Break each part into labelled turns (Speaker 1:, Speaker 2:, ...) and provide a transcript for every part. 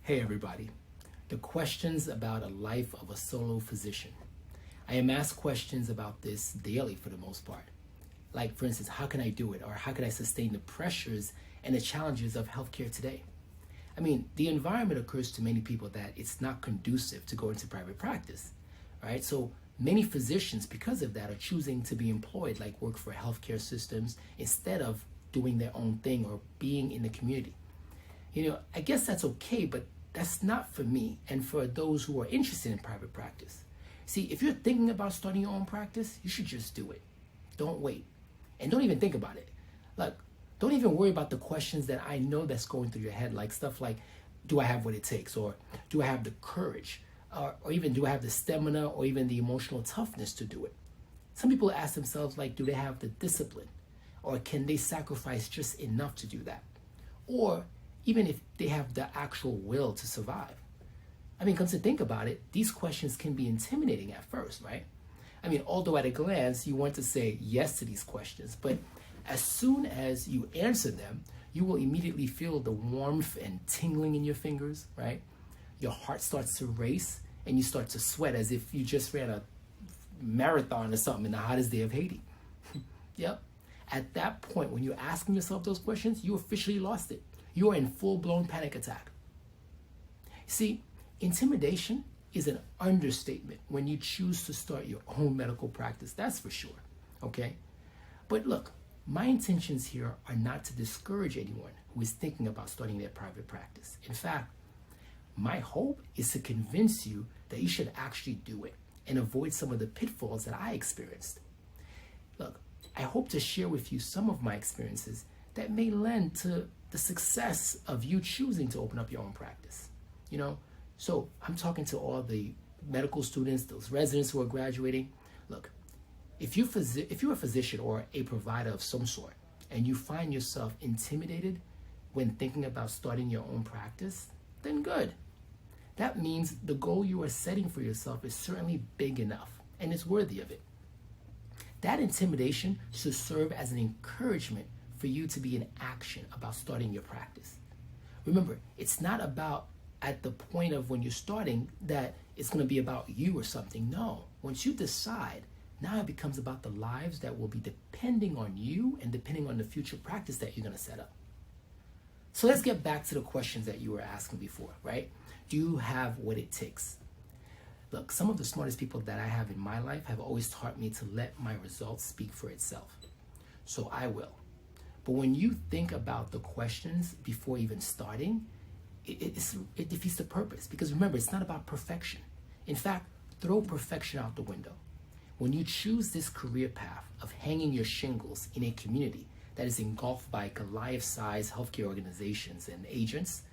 Speaker 1: Hey everybody, the questions about a life of a solo physician. I am asked questions about this daily for the most part. Like for instance, how can I do it? Or how can I sustain the pressures and the challenges of healthcare today? I mean, the environment occurs to many people that it's not conducive to go into private practice, right? So many physicians, because of that, are choosing to be employed, like work for healthcare systems, instead of doing their own thing or being in the community. I guess that's okay, but that's not for me and for those who are interested in private practice. See, if you're thinking about starting your own practice, you should just do it. Don't wait. And don't even think about it. Don't even worry about the questions that I know that's going through your head, like stuff like, do I have what it takes? Or do I have the courage? Or even do I have the stamina or even the emotional toughness to do it? Some people ask themselves, like, do they have the discipline? Or can they sacrifice just enough to do that? Or even if they have the actual will to survive. I mean, come to think about it, these questions can be intimidating at first, right? I mean, although at a glance, you want to say yes to these questions, but as soon as you answer them, you will immediately feel the warmth and tingling in your fingers, right? Your heart starts to race and you start to sweat as if you just ran a marathon or something in the hottest day of Haiti. Yep. At that point, when you're asking yourself those questions, you officially lost it. You're in full-blown panic attack. See, intimidation is an understatement when you choose to start your own medical practice, that's for sure, okay? But look, my intentions here are not to discourage anyone who is thinking about starting their private practice. In fact, my hope is to convince you that you should actually do it and avoid some of the pitfalls that I experienced. Look, I hope to share with you some of my experiences that may lend to the success of you choosing to open up your own practice. So I'm talking to all the medical students, those residents who are graduating. Look, if you're a physician or a provider of some sort and you find yourself intimidated when thinking about starting your own practice, then good. That means the goal you are setting for yourself is certainly big enough and it's worthy of it. That intimidation should serve as an encouragement for you to be in action about starting your practice. Remember, it's not about at the point of when you're starting that it's going to be about you or something. No, once you decide, now it becomes about the lives that will be depending on you and depending on the future practice that you're going to set up. So let's get back to the questions that you were asking before, right? Do you have what it takes? Look, some of the smartest people that I have in my life have always taught me to let my results speak for itself. So I will. But when you think about the questions before even starting, it defeats the purpose. Because remember, it's not about perfection. In fact, throw perfection out the window. When you choose this career path of hanging your shingles in a community that is engulfed by Goliath-sized healthcare organizations and agents,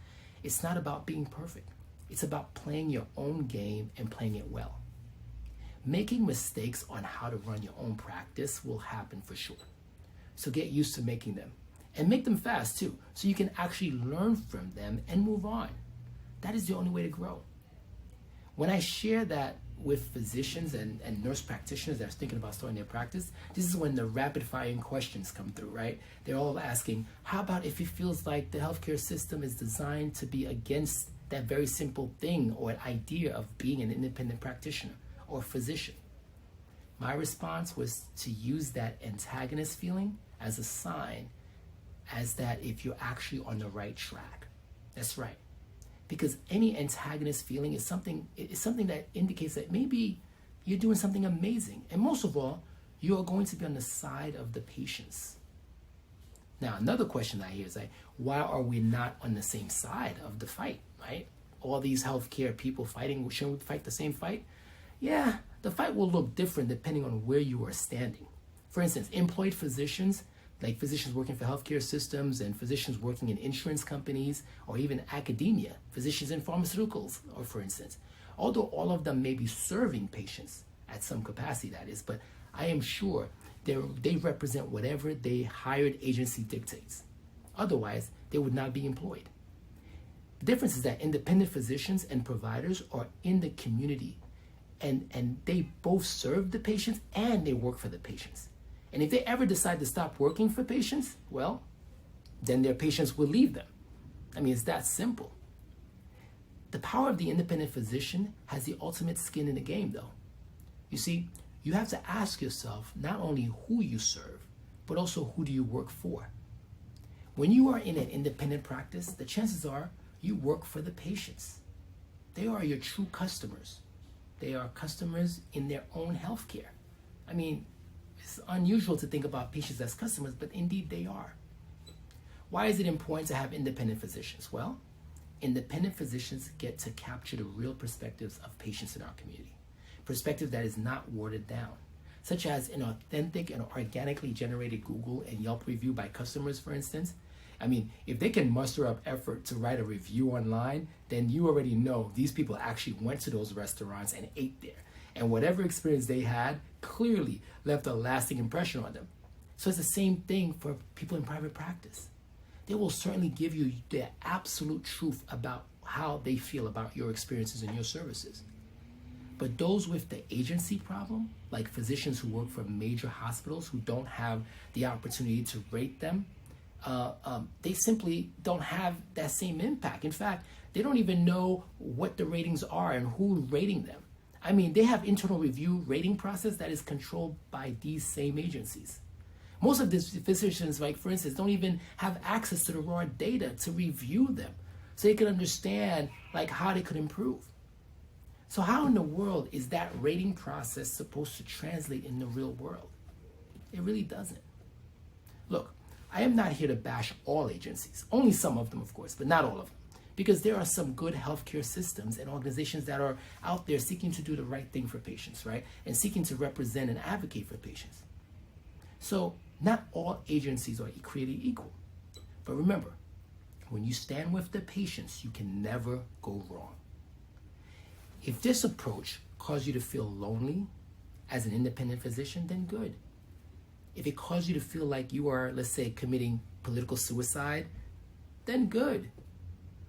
Speaker 1: it's not about being perfect. It's about playing your own game and playing it well. Making mistakes on how to run your own practice will happen for sure. So get used to making them. And make them fast too, so you can actually learn from them and move on. That is the only way to grow. When I share that with physicians and nurse practitioners that are thinking about starting their practice, this is when the rapid-firing questions come through, right? They're all asking, how about if it feels like the healthcare system is designed to be against that very simple thing or an idea of being an independent practitioner or physician? My response was to use that antagonist feeling as a sign as that if you're actually on the right track. That's right. Because any antagonist feeling is something that indicates that maybe you're doing something amazing. And most of all, you're going to be on the side of the patients. Now, another question I hear is like, why are we not on the same side of the fight, right? All these healthcare people fighting, shouldn't we fight the same fight? Yeah, the fight will look different depending on where you are standing. For instance, employed physicians, like physicians working for healthcare systems and physicians working in insurance companies or even academia, physicians in pharmaceuticals, or for instance. Although all of them may be serving patients at some capacity, that is, but I am sure they represent whatever the hired agency dictates. Otherwise, they would not be employed. The difference is that independent physicians and providers are in the community and they both serve the patients and they work for the patients. And if they ever decide to stop working for patients, well, then their patients will leave them. I mean, it's that simple. The power of the independent physician has the ultimate skin in the game, though. You see, you have to ask yourself not only who you serve, but also who do you work for. When you are in an independent practice, the chances are you work for the patients. They are your true customers. They are customers in their own healthcare. I mean, it's unusual to think about patients as customers, but indeed they are. Why is it important to have independent physicians? Well, independent physicians get to capture the real perspectives of patients in our community. Perspective that is not watered down, such as an authentic and organically generated Google and Yelp review by customers, for instance. I mean, if they can muster up effort to write a review online, then you already know these people actually went to those restaurants and ate there. And whatever experience they had clearly left a lasting impression on them. So it's the same thing for people in private practice. They will certainly give you the absolute truth about how they feel about your experiences and your services. But those with the agency problem, like physicians who work for major hospitals who don't have the opportunity to rate them, they simply don't have that same impact. In fact, they don't even know what the ratings are and who's rating them. I mean, they have internal review rating process that is controlled by these same agencies. Most of these physicians, like for instance, don't even have access to the raw data to review them so they can understand like how they could improve. So how in the world is that rating process supposed to translate in the real world? It really doesn't. Look, I am not here to bash all agencies, only some of them, of course, but not all of them, because there are some good healthcare systems and organizations that are out there seeking to do the right thing for patients, right? And seeking to represent and advocate for patients. So not all agencies are created equal. But remember, when you stand with the patients, you can never go wrong. If this approach caused you to feel lonely as an independent physician, then good. If it caused you to feel like you are, let's say, committing political suicide, then good.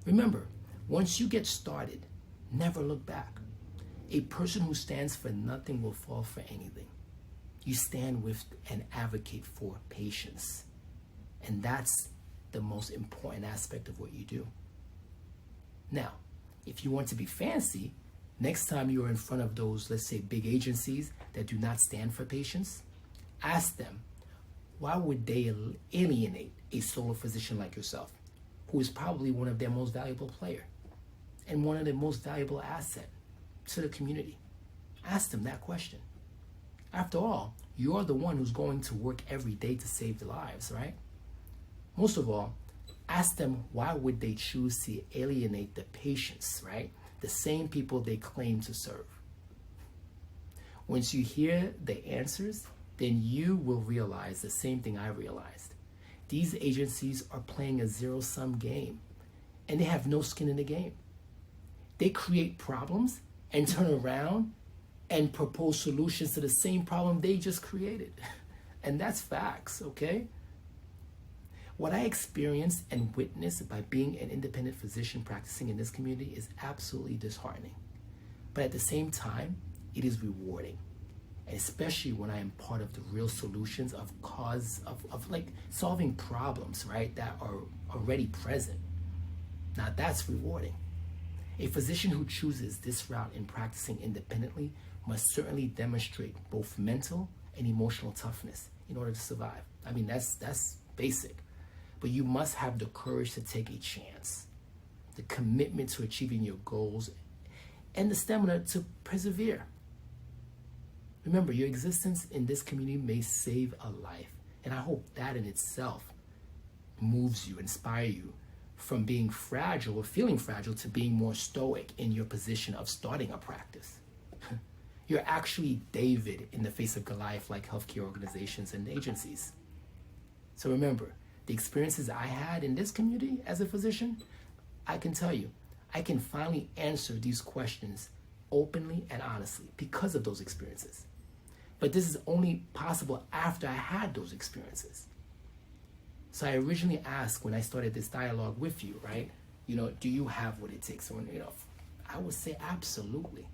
Speaker 1: Remember, once you get started, never look back. A person who stands for nothing will fall for anything. You stand with and advocate for patients. And that's the most important aspect of what you do. Now, if you want to be fancy, next time you are in front of those, let's say, big agencies that do not stand for patients, ask them, why would they alienate a solo physician like yourself, who is probably one of their most valuable player and one of their most valuable asset to the community? Ask them that question. After all, you're the one who's going to work every day to save the lives, right? Most of all, ask them why would they choose to alienate the patients, right? The same people they claim to serve. Once you hear the answers, then you will realize the same thing I realized. These agencies are playing a zero-sum game, and they have no skin in the game. They create problems and turn around and propose solutions to the same problem they just created. And that's facts, okay? What I experienced and witnessed by being an independent physician practicing in this community is absolutely disheartening. But at the same time, it is rewarding. And especially when I am part of the real solutions of like solving problems, right, that are already present. Now that's rewarding. A physician who chooses this route in practicing independently must certainly demonstrate both mental and emotional toughness in order to survive. I mean, that's basic. But you must have the courage to take a chance, the commitment to achieving your goals, and the stamina to persevere. Remember, your existence in this community may save a life. And I hope that in itself moves you, inspires you from being fragile or feeling fragile to being more stoic in your position of starting a practice. You're actually David in the face of Goliath like healthcare organizations and agencies. So remember, the experiences I had in this community as a physician, I can tell you, I can finally answer these questions openly and honestly because of those experiences. But this is only possible after I had those experiences. So I originally asked when I started this dialogue with you, right? Do you have what it takes? I would say absolutely.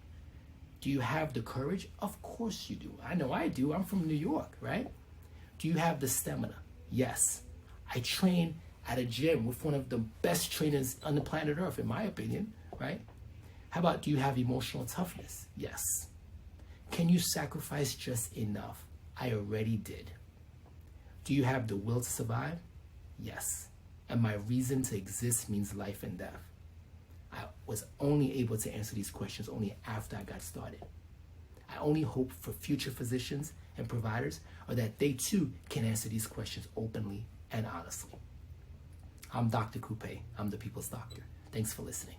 Speaker 1: Do you have the courage? Of course you do. I know I do. I'm from New York, right? Do you have the stamina? Yes. I train at a gym with one of the best trainers on the planet Earth, in my opinion, right? How about, do you have emotional toughness? Yes. Can you sacrifice just enough? I already did. Do you have the will to survive? Yes. And my reason to exist means life and death. I was only able to answer these questions only after I got started. I only hope for future physicians and providers are that they too can answer these questions openly and honestly. I'm Dr. Coupet. I'm the People's Doctor. Thanks for listening.